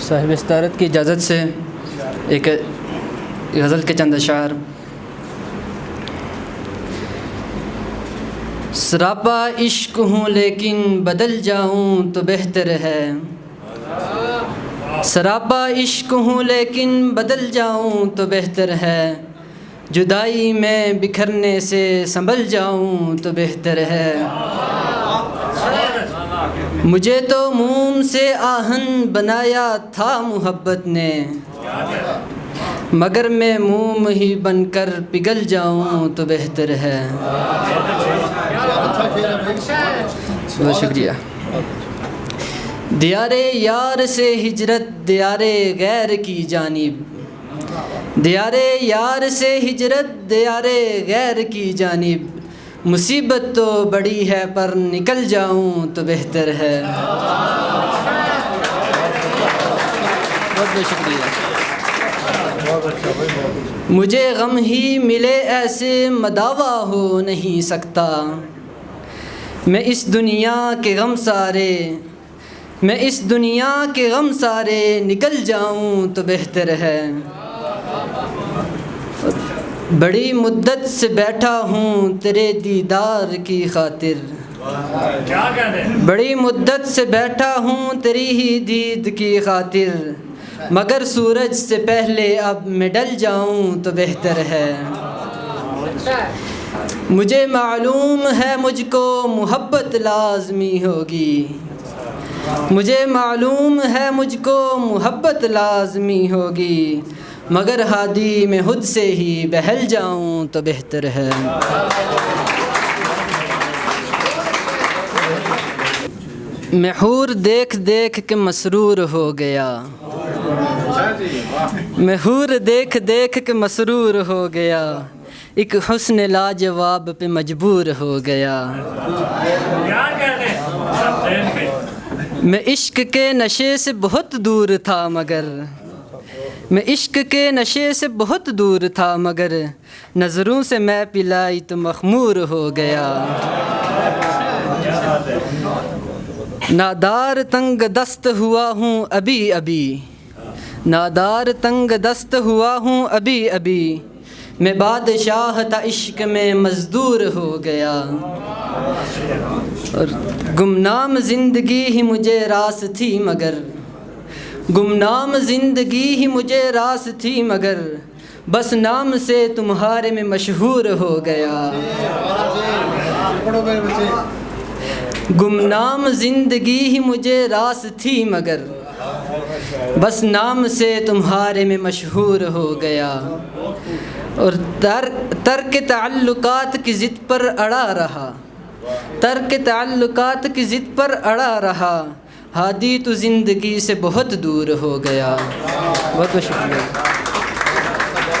صاحب استعارت کی اجازت سے ایک غزل کے چند اشعار۔ سراپا عشق ہوں لیکن بدل جاؤں تو بہتر ہے، سراپا عشق ہوں لیکن بدل جاؤں تو بہتر ہے، جدائی میں بکھرنے سے سنبھل جاؤں تو بہتر ہے۔ مجھے تو موم سے آہن بنایا تھا محبت نے، مگر میں موم ہی بن کر پگھل جاؤں تو بہتر ہے۔ بہت شکریہ۔ دیار یار سے ہجرت دیار غیر کی جانب، دیار یار سے ہجرت دیار غیر کی جانب، مصیبت تو بڑی ہے پر نکل جاؤں تو بہتر ہے۔ بہت بہت شکریہ۔ مجھے غم ہی ملے ایسے مداوا ہو نہیں سکتا، میں اس دنیا کے غم سارے، میں اس دنیا کے غم سارے نکل جاؤں تو بہتر ہے۔ بڑی مدت سے بیٹھا ہوں تیرے دیدار کی خاطر، بڑی مدت سے بیٹھا ہوں تیری ہی دید کی خاطر، مگر سورج سے پہلے اب میں ڈل جاؤں تو بہتر ہے۔ مجھے معلوم ہے مجھ کو محبت لازمی ہوگی، مجھے معلوم ہے مجھ کو محبت لازمی ہوگی، مگر ہادی میں خود سے ہی بہل جاؤں تو بہتر ہے۔ میں حور دیکھ دیکھ کے مسرور ہو گیا، میں حور دیکھ دیکھ کے مسرور ہو گیا، ایک حسن لاجواب پہ مجبور ہو گیا۔ میں عشق کے نشے سے بہت دور تھا مگر، میں عشق کے نشے سے بہت دور تھا مگر، نظروں سے میں پلائی تو مخمور ہو گیا۔ نادار تنگ دست ہوا ہوں ابھی ابھی، نادار تنگ دست ہوا ہوں ابھی ابھی، میں بادشاہ تھا عشق میں مزدور ہو گیا۔ اور گمنام زندگی ہی مجھے راس تھی مگر، گمنام زندگی ہی مجھے راس تھی مگر، بس نام سے تمہارے میں مشہور ہو گیا۔ گمنام زندگی ہی مجھے راس تھی مگر، بس نام سے تمہارے میں مشہور ہو گیا۔ اور ترک تعلقات کی ضد پر اڑا رہا، ترک تعلقات کی ضد پر اڑا رہا، ہادی تو زندگی سے بہت دور ہو گیا۔ بہت بہت شکریہ۔